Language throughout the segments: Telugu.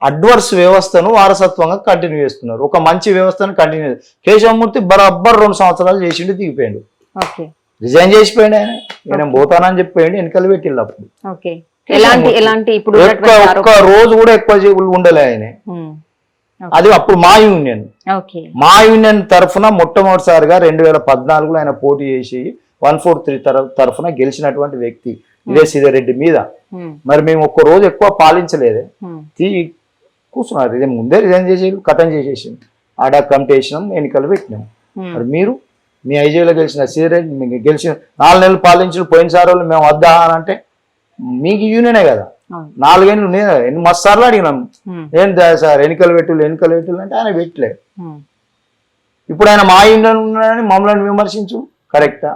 అడ్వర్స్ వ్యవస్థను వారసత్వంగా కంటిన్యూ చేస్తున్నారు. ఒక మంచి వ్యవస్థను కంటిన్యూ కేశవమూర్తి బరాబర్ 2 సంవత్సరాలు చేసిండు, దిగిపోయాడు, ఓకే రిజైన్ చేసిపోయాడు. ఆయన పోతానని చెప్పిపోయాడు, వెనకలు పెట్టిళ్ళు అప్పుడు. ఓకే ఎలాంటి ఇప్పుడు ఒక్క రోజు కూడా ఎక్కువ ఉండలే ఆయన. అది అప్పుడు మా యూనియన్, ఓకే మా యూనియన్ తరఫున మొట్టమొదటిసారిగా 2014లో ఆయన పోటీ చేసి 143 తరఫున గెలిచినటువంటి వ్యక్తి ఇదే సీతారెడ్డి మీద. మరి మేము ఒక్క రోజు ఎక్కువ పాలించలేదే, కూర్చున్నారు. ఇదే ముందే రిజైన్ చేసి కథం చేసేసి ఆడ కమిటీ వేసినాం, ఎన్నికలు పెట్టినాం. మరి మీరు మీ ఐజీలో గెలిచిన సీతారెడ్డి మీకు గెలిచిన 4 నెలలు పాలించిన పోయినసారి వాళ్ళు మేము వద్దా అని అంటే మీకు యూనియనే కదా, 4 ఏళ్ళు ఎన్ని మస్తు సార్లు అడిగినాం, ఏం సార్ ఎన్నికలు పెట్టులు అంటే ఆయన పెట్టలే. ఇప్పుడు ఆయన మా యూనియన్ ఉన్నాడని మమ్మల్ని విమర్శించు కరెక్టా?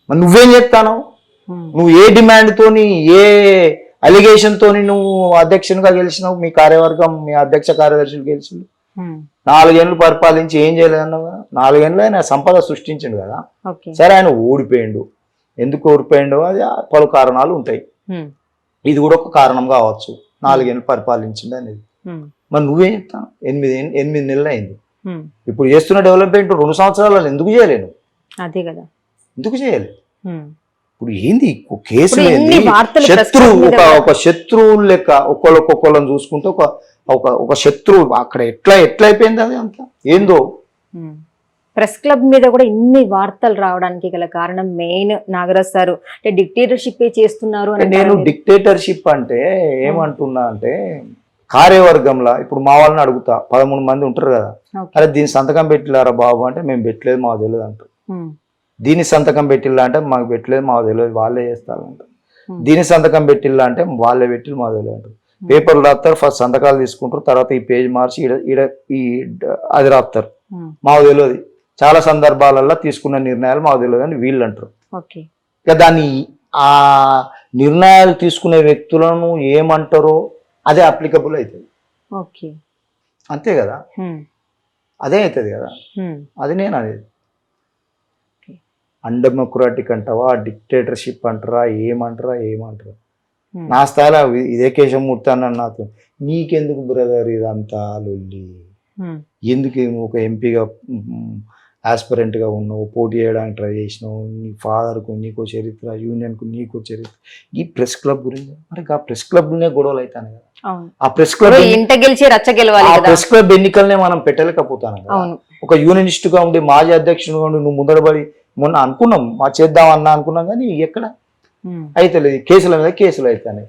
మరి నువ్వేం చెప్తాను? నువ్వు ఏ డిమాండ్ తోని ఏ అలిగేషన్ తోని నువ్వు అధ్యక్షునిగా గెలిచినావు? మీ కార్యవర్గం మీ అధ్యక్ష కార్యదర్శులు గెలిచిండు, 4 ఏళ్ళు పరిపాలించి ఏం చేయలేదన్నావు కదా. 4 ఏళ్ళు ఆయన సంపద సృష్టించిండు కదా. సరే ఆయన ఓడిపోయిండు, ఎందుకు ఓడిపోయిండో అది పలు కారణాలు ఉంటాయి, ఇది కూడా ఒక కారణం కావచ్చు, 4 ఏళ్ళు పరిపాలించిండు అనేది. మరి నువ్వేం చెప్తావు? 8 నెలలు అయింది, ఇప్పుడు చేస్తున్న డెవలప్మెంట్ 2 సంవత్సరాలు ఎందుకు చేయలేను? అదే కదా, ఎందుకు చేయలేదు? ఇప్పుడు ఏంది కేసు శత్రువు, ఒక శత్రువు లెక్క ఒక్కొక్కళ్ళని చూసుకుంటే ఒక శత్రువు అక్కడ ఎట్లా అయిపోయింది అది అంతా ఏందో. ప్రెస్ క్లబ్ మీద కూడా ఇన్ని వార్తలు రావడానికి గల కారణం మెయిన్ నాగరాజ్ సార్ అంటే డిక్టేటర్షిప్ చేస్తున్నారు అని. నేను డిక్టేటర్షిప్ అంటే ఏమంటున్నా అంటే కార్యవర్గంలో ఇప్పుడు మా వాళ్ళని అడుగుతా, 13 మంది ఉంటారు కదా, అరే దీని సంతకం పెట్టిలారా బాబు అంటే మేము పెట్టలేదు మాకు తెలియదు అంటారు. దీని సంతకం పెట్టిల్లా అంటే మాకు పెట్టలేదు మాకు తెలియదు వాళ్ళే చేస్తారంట. దీని సంతకం పెట్టిల్లా అంటే వాళ్ళే పెట్టిల్లు మాకు తెలియదు అంటారు. పేపర్లు రాస్తారు, ఫస్ట్ సంతకాలు తీసుకుంటారు, తర్వాత ఈ పేజ్ మార్చి అది రాస్తారు, మాకు తెలియదు. చాలా సందర్భాలలో తీసుకున్న నిర్ణయాలు మాకు తెలియదు అని వీళ్ళు అంటారు. ఇక దాన్ని ఆ నిర్ణయాలు తీసుకునే వ్యక్తులను ఏమంటారో అదే అప్లికబుల్ అవుతుంది, అంతే కదా, అదే అవుతుంది కదా. అది నేను అనేది అన్డెమోక్రాటిక్ అంటావా, డిక్టేటర్షిప్ అంటారా, ఏమంటారా. నా స్థాయిలో ఇదే కేశవమూర్తి అన్నాను నాతో, నీకెందుకు బ్రదర్ ఇదంతా లొల్లి, ఎందుకు ఒక ఎంపీగా ఆస్పిరెంట్గా ఉన్నావు, పోటీ చేయడానికి ట్రై చేసినావు, నీ ఫాదర్కు నీకో చరిత్ర, యూనియన్కు నీకో చరిత్ర, ఈ ప్రెస్ క్లబ్ గురించి మరి ఆ ప్రెస్ క్లబ్నే గొడవలు అవుతాను కదా. ఆ ప్రెస్ క్లబ్ ఎన్నికలనే మనం పెట్టలేకపోతాను కదా. ఒక యూనియనిస్ట్గా ఉండి మాజీ అధ్యక్షుడిగా ఉండి నువ్వు ముందరబడి మొన్న అనుకున్నాం మా చేద్దామన్నా అనుకున్నాం, కానీ ఎక్కడ అయితే లేదు, కేసుల మీద కేసులు అవుతాయి.